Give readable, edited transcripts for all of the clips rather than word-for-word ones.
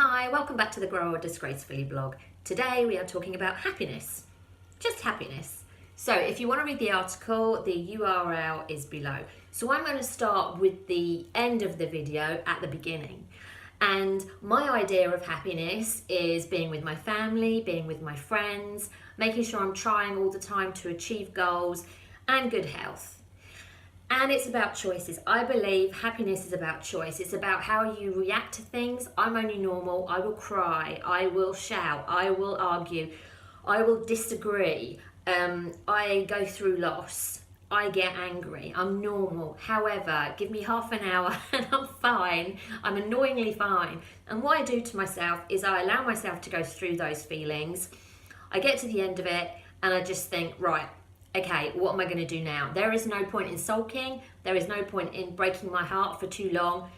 Hi, welcome back to the Grow Old Disgracefully blog. Today we are talking about happiness, just happiness. So if you want to read the article, the URL is below. So I'm going to start with the end of the video at the beginning. And my idea of happiness is being with my family, being with my friends, making sure I'm trying all the time to achieve goals and good health. And it's about choices. I believe happiness is about choice. It's about how you react to things. I'm only normal. I will cry. I will shout. I will argue. I will disagree. I go through loss. I get angry. I'm normal. However, give me half an hour and I'm fine. I'm annoyingly fine. And what I do to myself is I allow myself to go through those feelings. I get to the end of it and I just think, right, okay, what am I going to do now? There is no point in sulking. There is no point in breaking my heart for too long.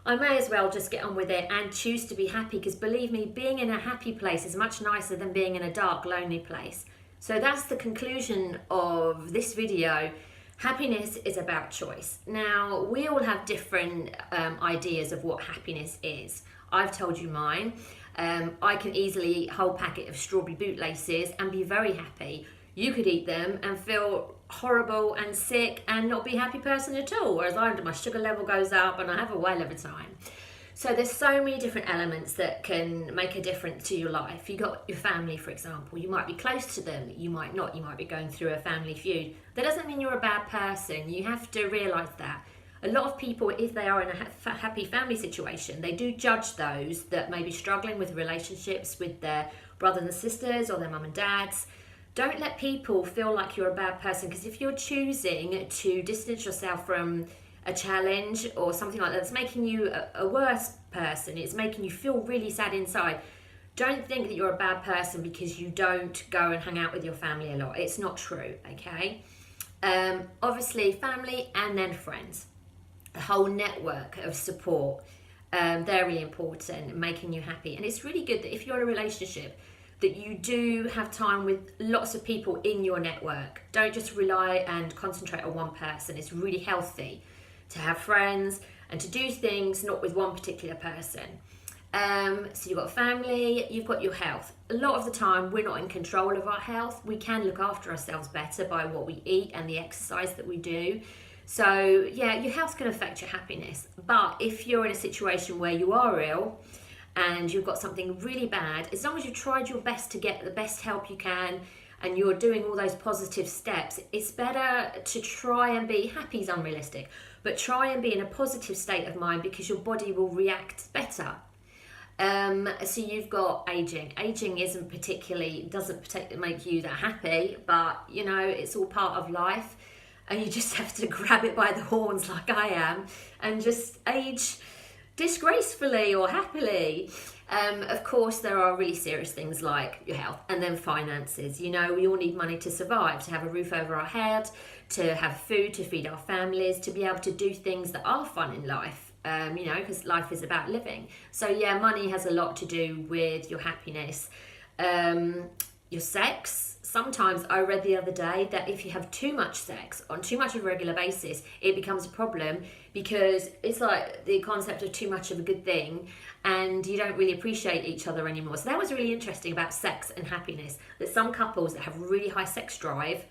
I may as well just get on with it and choose to be happy, because believe me, being in a happy place is much nicer than being in a dark, lonely place. So that's the conclusion of this video. Happiness is about choice. Now, we all have different ideas of what happiness is. I've told you mine. I can easily eat a whole packet of strawberry bootlaces and be very happy. You could eat them and feel horrible and sick and not be a happy person at all, whereas my sugar level goes up and I have a whale of a time. So there's so many different elements that can make a difference to your life. You got your family, for example. You might be close to them, you might not. You might be going through a family feud. That doesn't mean you're a bad person. You have to realise that. A lot of people, if they are in a happy family situation, they do judge those that may be struggling with relationships with their brothers and sisters or their mum and dads. Don't let people feel like you're a bad person, because if you're choosing to distance yourself from a challenge or something like that, it's making you a worse person. It's making you feel really sad inside. Don't think that you're a bad person because you don't go and hang out with your family a lot. It's not true, okay? Obviously, family and then friends. The whole network of support, they're really important, making you happy. And it's really good that if you're in a relationship, that you do have time with lots of people in your network. Don't just rely and concentrate on one person. It's really healthy to have friends and to do things not with one particular person. So you've got family, you've got your health. A lot of the time we're not in control of our health. We can look after ourselves better by what we eat and the exercise that we do. So yeah, your health can affect your happiness. But if you're in a situation where you are ill, and you've got something really bad, as long as you've tried your best to get the best help you can and you're doing all those positive steps, it's better to try and be happy is unrealistic, but try and be in a positive state of mind, because your body will react better. So you've got aging. Aging doesn't particularly make you that happy, but you know, it's all part of life and you just have to grab it by the horns like I am and just age disgracefully or happily. Of course, there are really serious things like your health and then finances. You know, we all need money to survive, to have a roof over our head, to have food, to feed our families, to be able to do things that are fun in life, you know, because life is about living. So yeah, money has a lot to do with your happiness. Your sex. Sometimes I read the other day that if you have too much sex on too much of a regular basis, it becomes a problem, because it's like the concept of too much of a good thing and you don't really appreciate each other anymore. So that was really interesting about sex and happiness, that some couples that have really high sex drive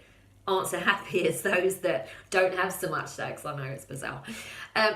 aren't so happy as those that don't have so much sex. I know, it's bizarre.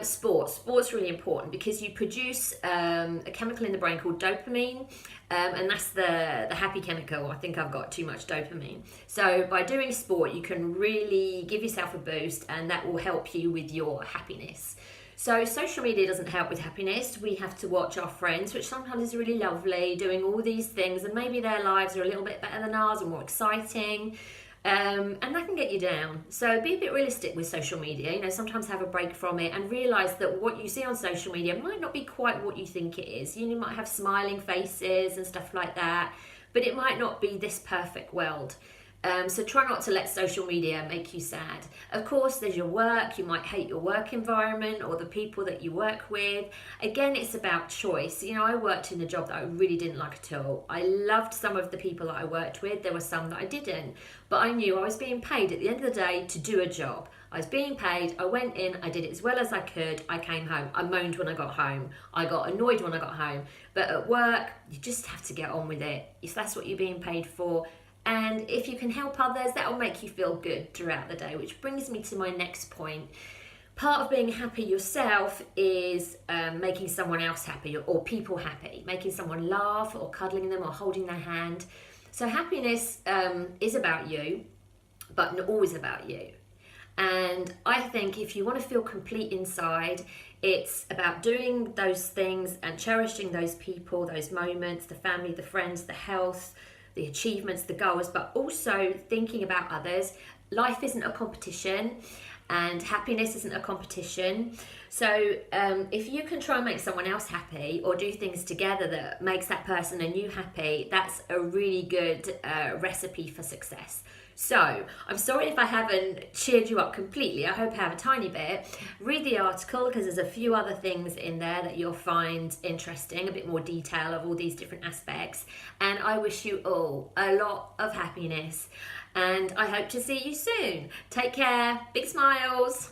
Sport's really important because you produce a chemical in the brain called dopamine, and that's the happy chemical. I think I've got too much dopamine. So by doing sport, you can really give yourself a boost, and that will help you with your happiness. So social media doesn't help with happiness. We have to watch our friends, which sometimes is really lovely, doing all these things, and maybe their lives are a little bit better than ours or more exciting. And that can get you down. So be a bit realistic with social media. You know, sometimes have a break from it and realise that what you see on social media might not be quite what you think it is. You might have smiling faces and stuff like that, but it might not be this perfect world. So try not to let social media make you sad. Of course, there's your work. You might hate your work environment or the people that you work with. Again, it's about choice. You know, I worked in a job that I really didn't like at all. I loved some of the people that I worked with. There were some that I didn't. But I knew I was being paid at the end of the day to do a job. I was being paid, I went in, I did it as well as I could, I came home. I moaned when I got home, I got annoyed when I got home. But at work, you just have to get on with it. If that's what you're being paid for. And if you can help others, that will make you feel good throughout the day, which brings me to my next point. Part of being happy yourself is making someone else happy or people happy, making someone laugh or cuddling them or holding their hand. So happiness is about you, but not always about you. And I think if you want to feel complete inside, it's about doing those things and cherishing those people, those moments, the family, the friends, the health, the achievements, the goals, but also thinking about others. Life isn't a competition and happiness isn't a competition. So if you can try and make someone else happy or do things together that makes that person and you happy, that's a really good recipe for success. So I'm sorry if I haven't cheered you up completely. I hope I have a tiny bit. Read the article because there's a few other things in there that you'll find interesting, a bit more detail of all these different aspects. And I wish you all a lot of happiness. And I hope to see you soon. Take care. Big smiles.